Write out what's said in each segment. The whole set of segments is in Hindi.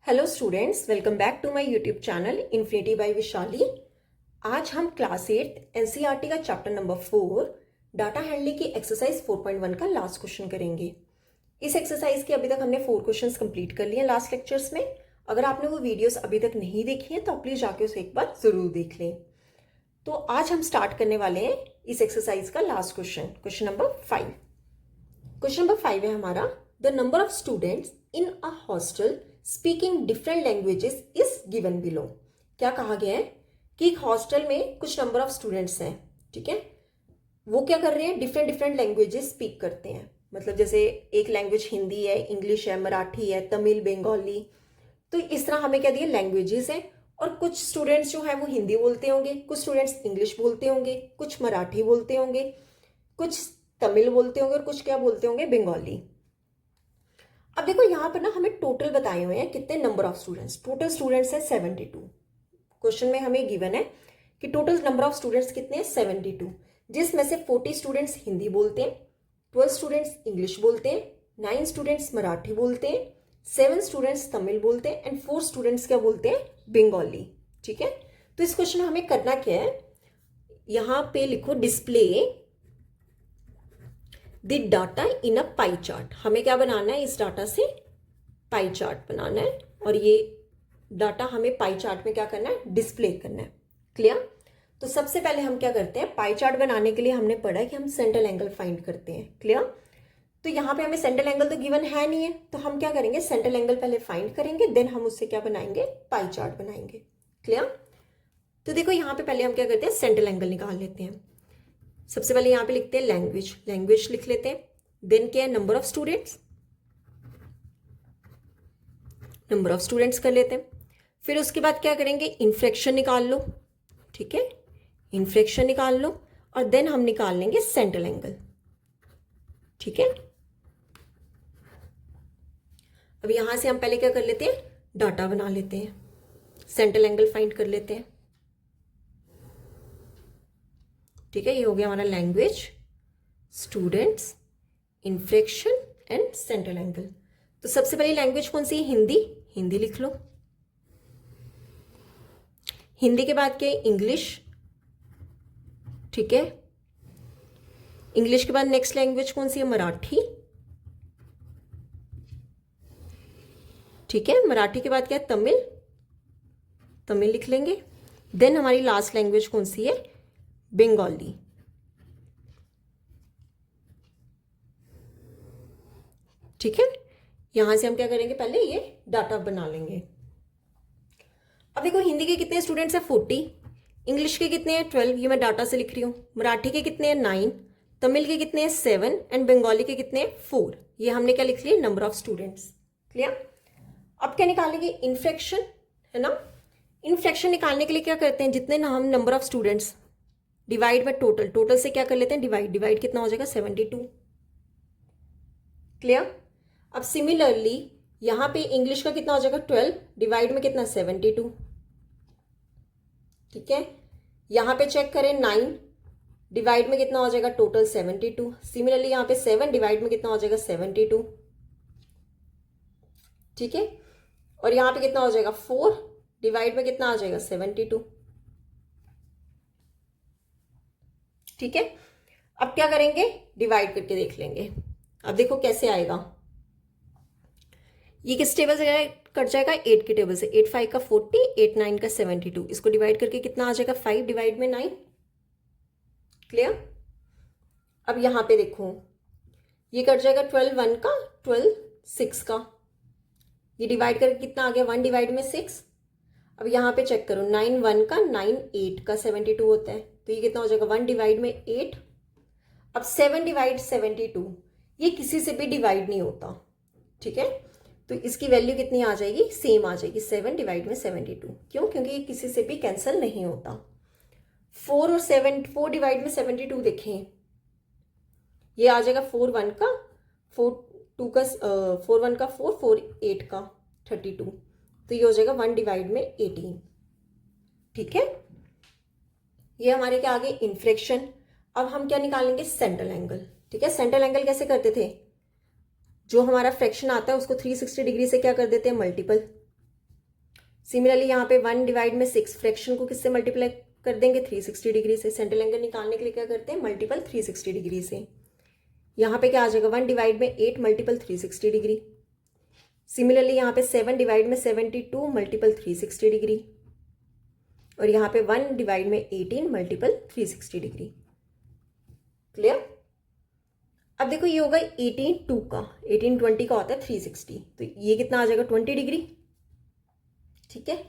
Hello students, welcome back to my YouTube channel Infinity by Vishali. आज हम क्लास 8 एनसीईआरटी का चैप्टर नंबर 4 डाटा हैंडलिंग की एक्सरसाइज 4.1 का लास्ट क्वेश्चन करेंगे। इस एक्सरसाइज के अभी तक हमने 4 क्वेश्चंस कंप्लीट कर लिए लास्ट लेक्चर्स में। अगर आपने वो वीडियोस अभी तक नहीं देखी हैं तो प्लीज जाके उसे एक बार जरूर देख लें। तो आज हम स्टार्ट करने वाले हैं इस एक्सरसाइज का last question, question number 5। Question number 5 है हमारा, the number of students in a hostel speaking different languages is given below. क्या कहा गया है कि एक हॉस्टल में कुछ नंबर ऑफ स्टूडेंट्स हैं, ठीक है, वो क्या कर रहे हैं, डिफरेंट डिफरेंट लैंग्वेजेस स्पीक करते हैं। मतलब जैसे एक लैंग्वेज हिंदी है, इंग्लिश है, मराठी है, तमिल, बंगाली। तो इस तरह हमें क्या दिए, लैंग्वेजेस हैं। और कुछ स्टूडेंट्स जो है वो हिंदी बोलते होंगे, कुछ स्टूडेंट्स इंग्लिश बोलते होंगे, कुछ मराठी बोलते होंगे, कुछ तमिल बोलते होंगे और कुछ क्या बोलते होंगे, बंगाली। अब देखो यहाँ पर ना हमें टोटल बताए हुए हैं कितने number of students. Total students है 72। क्वेश्चन में हमें गिवन है कि टोटल नंबर ऑफ स्टूडेंट्स कितने हैं, 72, जिसमें से 40 स्टूडेंट्स हिंदी बोलते हैं, 12 स्टूडेंट्स इंग्लिश बोलते हैं, 9 स्टूडेंट्स मराठी बोलते हैं, 7 स्टूडेंट्स तमिल बोलते हैं एंड 4 स्टूडेंट्स क्या बोलते हैं, बंगाली। ठीक है, तो इस क्वेश्चन में हमें करना क्या है, यहाँ पे लिखो display the data in a pie chart. हमें क्या बनाना है, इस डाटा से पाई चार्ट बनाना है और ये डाटा हमें पाई चार्ट में क्या करना है, डिस्प्ले करना है। क्लियर। तो सबसे पहले हम क्या करते हैं, पाई चार्ट बनाने के लिए हमने पढ़ा है कि हम सेंट्रल एंगल फाइंड करते हैं। क्लियर। तो यहाँ पे हमें सेंट्रल एंगल तो गिवन है नहीं है, तो हम क्या करेंगे, सेंट्रल एंगल पहले फाइंड करेंगे, देन हम उससे क्या बनाएंगे, पाई चार्ट बनाएंगे। क्लियर। तो देखो यहाँ पे पहले हम क्या करते हैं, सेंट्रल एंगल निकाल लेते हैं। सबसे पहले यहाँ पे लिखते हैं लैंग्वेज, लैंग्वेज लिख लेते हैं। देन क्या है, number of students, number of students कर लेते हैं। फिर उसके बाद क्या करेंगे, इनफ्लेक्शन निकाल लो। ठीक है, इनफ्लेक्शन निकाल लो और देन हम निकाल लेंगे सेंट्रल एंगल। ठीक है, अब यहां से हम पहले क्या कर लेते हैं, डाटा बना लेते हैं, सेंट्रल एंगल फाइंड कर लेते हैं। ठीक है, ये हो गया हमारा language, students, inflection and central angle. तो सबसे पहली लैंग्वेज कौन सी है, हिंदी, हिंदी लिख लो। हिंदी के बाद क्या है, इंग्लिश। ठीक है, इंग्लिश के बाद नेक्स्ट लैंग्वेज कौन सी है, मराठी। ठीक है, मराठी के बाद क्या है, तमिल, तमिल लिख लेंगे। देन हमारी लास्ट लैंग्वेज कौन सी है, बंगाली। ठीक है, यहां से हम क्या करेंगे, पहले ये डाटा बना लेंगे। अब देखो हिंदी के कितने स्टूडेंट्स हैं, 40, इंग्लिश के कितने हैं, 12, ये मैं डाटा से लिख रही हूँ। मराठी के कितने हैं, 9, तमिल के कितने हैं, 7 एंड बंगाली के कितने हैं, 4। ये हमने क्या लिख लिया, नंबर ऑफ स्टूडेंट्स। क्लियर। अब क्या निकालेंगे, इनफ्लेक्शन, है ना। इनफ्लेक्शन निकालने के लिए क्या करते हैं, जितने ना हम number of students divide by total, total से क्या कर लेते हैं, डिवाइड, डिवाइड कितना हो जाएगा, 72। क्लियर। अब सिमिलरली यहां पे इंग्लिश का कितना हो जाएगा, 12 डिवाइड में कितना, 72। ठीक है, यहां पे चेक करें, 9 डिवाइड में कितना हो जाएगा, टोटल 72। सिमिलरली यहां पे 7 डिवाइड में कितना हो जाएगा, 72। ठीक है, और यहां पे कितना हो जाएगा, 4 डिवाइड में कितना आ जाएगा, 72। ठीक है, अब क्या करेंगे, डिवाइड करके देख लेंगे। अब देखो कैसे आएगा, ये किस टेबल से कट जाएगा, 8 के टेबल से। 8 5 का 40, 8 9 का 72, इसको डिवाइड करके कितना आ जाएगा, 5 डिवाइड में 9। क्लियर। अब यहां पे देखो ये कट जाएगा, 12 1 का, 12 6 का, ये डिवाइड करके कितना आ गया, 1 डिवाइड में 6। अब यहां पे चेक करो, 9 1 का, 9 8 का 72 होता है, तो ये कितना हो जाएगा, 1 डिवाइड में 8। अब 7 डिवाइड 72, ये किसी से भी डिवाइड नहीं होता। ठीक है, तो इसकी वैल्यू कितनी आ जाएगी, सेम आ जाएगी, 7 डिवाइड में 72। क्यों, क्योंकि ये किसी से भी कैंसिल नहीं होता। 4 और 7, 4 डिवाइड में 72 देखें, ये आ जाएगा 4 1 का, 4 2 का, 4 1 का 4, 4 8 का 32, तो ये हो जाएगा 1 डिवाइड में 18। ठीक है, ये हमारे क्या आगे, इनफ्लेक्शन। अब हम क्या निकालेंगे, सेंट्रल एंगल। ठीक है, सेंट्रल एंगल कैसे करते थे, जो हमारा फ्रैक्शन आता है उसको 360 डिग्री से क्या कर देते हैं, मल्टीपल। सिमिलरली यहाँ पे 1 डिवाइड में 6 फ्रैक्शन को किससे मल्टीप्लाई कर देंगे 360 डिग्री से। सेंट्रल एंगल निकालने के लिए क्या करते हैं मल्टीपल 360 डिग्री से। यहाँ पे क्या आ जाएगा 1 डिवाइड में 8 मल्टीपल 360 डिग्री। सिमिलरली यहाँ पे 7 डिवाइड में 72 मल्टीपल 360 डिग्री और यहाँ पे 1 डिवाइड में 18 मल्टीपल 360 डिग्री। क्लियर। अब देखो ये होगा 18 2 का, 18 20 का होता है 360, तो ये कितना आ जाएगा 20 डिग्री। ठीक है,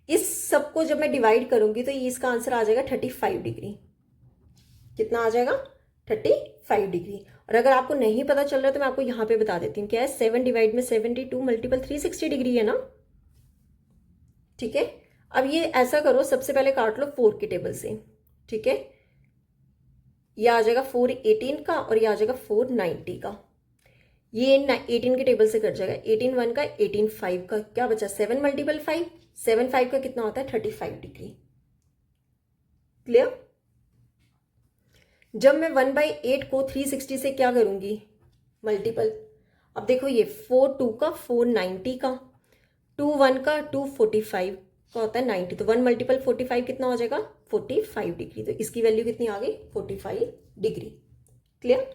इस सबको जब मैं डिवाइड करूंगी तो ये इसका आंसर आ जाएगा 35 डिग्री। कितना आ जाएगा 35 डिग्री। और अगर आपको नहीं पता चल रहा तो मैं आपको यहां पे बता देती हूँ क्या है 7 डिवाइड में 72 मल्टीपल 360 डिग्री है ना। ठीक है, अब ये ऐसा करो सबसे पहले काट लो 4 के टेबल से। ठीक है, ये आ जाएगा 418 का और ये आ जाएगा 490 का। ये 18 के टेबल से कट जाएगा, 18 1 का 18 5 का क्या बचा 7 मल्टीपल 5, 7 5 का कितना होता है 35 डिग्री। क्लियर। जब मैं 1/8 को 360 से क्या करूंगी मल्टीपल, अब देखो ये 4 2 का 490 का, 2 1 का 245 का होता है 90, तो 1 मल्टीपल 45 कितना हो जाएगा 45 डिग्री। तो इसकी वैल्यू कितनी आ गई 45 डिग्री। क्लियर।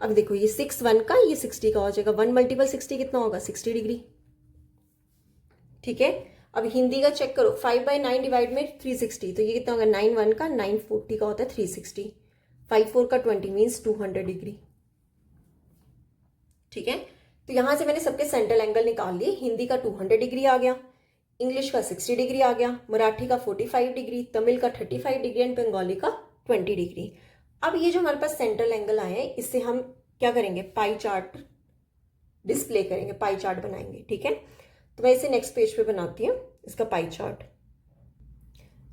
अब देखो ये 6 1 का ये 60 का हो जाएगा, 1 मल्टीपल 60 कितना होगा 60 डिग्री। ठीक है, अब हिंदी का चेक करो 5/9 डिवाइड में 360, तो ये कितना होगा 9 1 का 940 का होता है 360, 5 4 का 20 मीन्स 200 डिग्री। ठीक है, तो यहां से मैंने सबके सेंट्रल एंगल निकाल लिए। हिंदी का 200 डिग्री आ गया, इंग्लिश का 60 डिग्री आ गया, मराठी का 45 डिग्री, तमिल का 35 डिग्री एंड बंगाली का 20 डिग्री। अब ये जो हमारे पास सेंट्रल एंगल आए हैं इससे हम क्या करेंगे पाई चार्ट डिस्प्ले करेंगे, पाई चार्ट बनाएंगे। ठीक है, तो मैं इसे नेक्स्ट पेज पे बनाती हूँ इसका पाई चार्ट।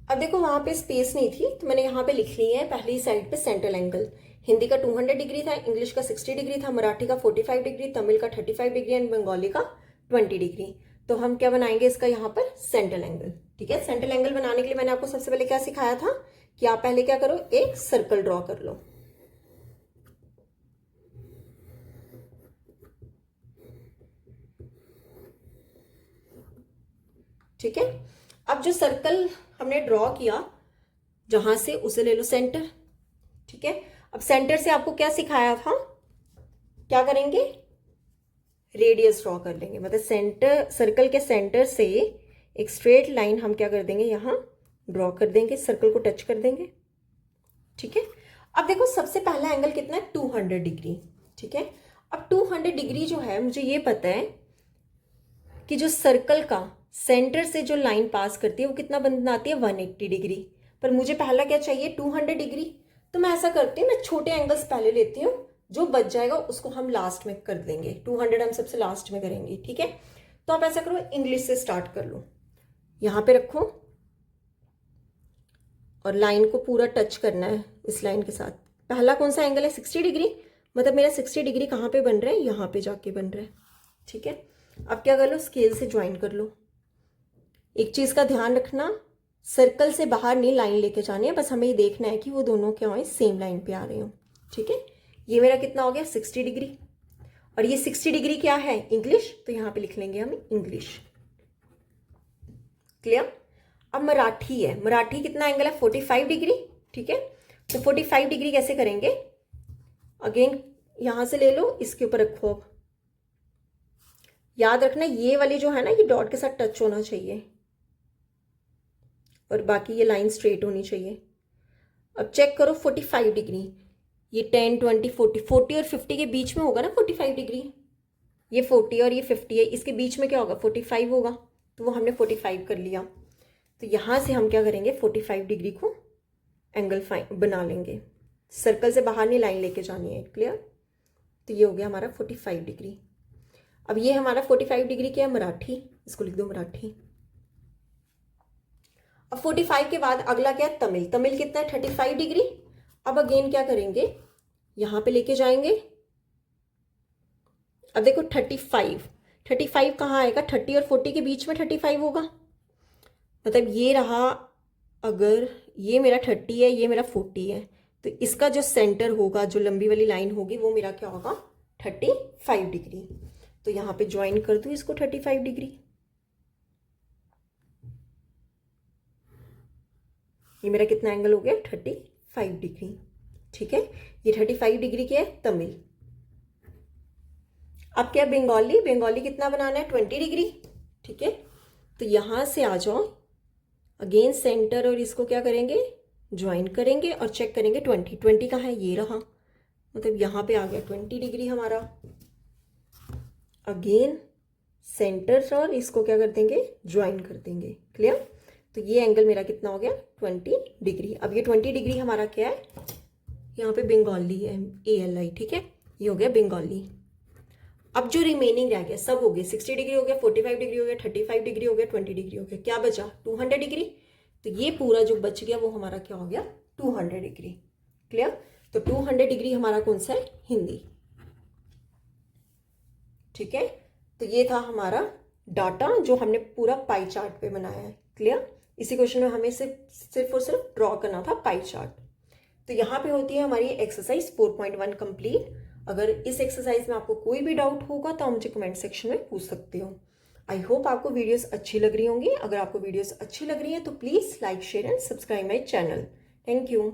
अब देखो वहां पे स्पेस नहीं थी तो मैंने यहाँ पे लिख ली है पहली साइड पे सेंट्रल एंगल। हिंदी का 200 डिग्री था, इंग्लिश का 60 डिग्री था, मराठी का 45 डिग्री, तमिल का 35 डिग्री एंड बंगाली का 20 डिग्री। तो हम क्या बनाएंगे इसका यहाँ पर सेंट्रल एंगल। ठीक है, सेंट्रल एंगल बनाने के लिए मैंने आपको सबसे पहले क्या सिखाया था कि आप पहले क्या करो एक सर्कल ड्रॉ कर लो। ठीक है, अब जो सर्कल हमने ड्रॉ किया जहां से उसे ले लो सेंटर। ठीक है, अब सेंटर से आपको क्या सिखाया था, क्या करेंगे रेडियस ड्रॉ कर लेंगे, मतलब सेंटर सर्कल के सेंटर से एक स्ट्रेट लाइन हम क्या कर देंगे यहां ड्रॉ कर देंगे, सर्कल को टच कर देंगे। ठीक है, अब देखो सबसे पहला एंगल कितना है 200 डिग्री। ठीक है, अब 200 डिग्री जो है मुझे ये पता है कि जो सर्कल का सेंटर से जो लाइन पास करती है वो कितना बनाती है 180 डिग्री, पर मुझे पहला क्या चाहिए 200 डिग्री। तो मैं ऐसा करती हूँ मैं छोटे एंगल्स पहले लेती हूँ, जो बच जाएगा उसको हम लास्ट में कर देंगे, 200 हम सबसे लास्ट में करेंगे। ठीक है, तो आप ऐसा करो इंग्लिश से स्टार्ट कर लो, यहां पे रखो और लाइन को पूरा टच करना है इस लाइन के साथ। पहला कौन सा एंगल है 60 डिग्री, मतलब मेरा 60 डिग्री कहाँ पे बन रहा है यहाँ पे जाके बन रहा है। ठीक है, अब क्या कर लो स्केल से ज्वाइन कर लो। एक चीज का ध्यान रखना सर्कल से बाहर नहीं लाइन लेके जानी है, बस हमें ये देखना है कि वो दोनों क्या हो सेम लाइन पे आ रहे हो। ठीक है, ये मेरा कितना हो गया 60 डिग्री और ये 60 डिग्री क्या है इंग्लिश, तो यहां पे लिख लेंगे हम इंग्लिश। क्लियर। अब मराठी है, मराठी कितना एंगल है 45 डिग्री। ठीक है, तो 45 डिग्री कैसे करेंगे, अगेन यहां से ले लो इसके ऊपर रखो। अब याद रखना ये वाली जो है ना ये डॉट के साथ टच होना चाहिए और बाकी ये लाइन स्ट्रेट होनी चाहिए। अब चेक करो 45 डिग्री, ये 10 20 40 40 और 50 के बीच में होगा ना 45 डिग्री, ये 40 और ये 50 है, इसके बीच में क्या होगा 45 होगा, तो वो हमने 45 कर लिया। तो यहां से हम क्या करेंगे 45 डिग्री को एंगल बना लेंगे, सर्कल से बाहर नहीं लाइन लेके जानी है। क्लियर, तो ये हो गया हमारा 45 डिग्री। अब ये हमारा 45 डिग्री क्या है मराठी, इसको लिख दो मराठी। अब 45 के बाद अगला क्या है तमिल, तमिल कितना है 35 डिग्री। अब अगेन क्या करेंगे यहां पे लेके जाएंगे। अब देखो 35 कहाँ आएगा 30 और 40 के बीच में 35 होगा, मतलब ये रहा, अगर ये मेरा 30 है ये मेरा 40 है, तो इसका जो सेंटर होगा जो लंबी वाली लाइन होगी वो मेरा क्या होगा 35 डिग्री। तो यहां पे ज्वाइन कर दूं इसको 35 डिग्री। ये मेरा कितना एंगल हो गया 35 डिग्री। ठीक है, ये 35 डिग्री क्या है तमिल। अब क्या बंगाली, बंगाली कितना बनाना है 20 डिग्री। ठीक है, तो यहां से आ जाओ, अगेन सेंटर और इसको क्या करेंगे ज्वाइन करेंगे और चेक करेंगे 20 कहाँ है, ये रहा, मतलब यहाँ पे आ गया 20 डिग्री हमारा। अगेन सेंटर और इसको क्या कर देंगे ज्वाइन कर देंगे। क्लियर, तो ये एंगल मेरा कितना हो गया 20 डिग्री। अब ये 20 डिग्री हमारा क्या है, यहाँ पे बंगाली है ALI। ठीक है, ये हो गया बंगाली। अब जो रिमेनिंग रह गया सब हो गए, 60 डिग्री हो गया, 45 डिग्री हो गया, 35 डिग्री हो गया, 20 डिग्री हो गया, क्या बचा 200 डिग्री। तो ये पूरा जो बच गया वो हमारा क्या हो गया 200 डिग्री। क्लियर, तो 200 डिग्री हमारा कौन सा है, हिंदी। ठीक है, तो ये था हमारा डाटा जो हमने पूरा पाई चार्ट पे बनाया है। क्लियर, इसी क्वेश्चन में हमें सिर्फ और सिर्फ ड्रॉ करना था पाई चार्ट। तो यहाँ पे होती है हमारी एक्सरसाइज 4.1 कंप्लीट। अगर इस एक्सरसाइज में आपको कोई भी डाउट होगा तो आप मुझे कमेंट सेक्शन में पूछ सकते हो। आई होप आपको वीडियोस अच्छी लग रही होंगी। अगर आपको वीडियोस अच्छी लग रही है तो please like share and subscribe my channel. Thank you.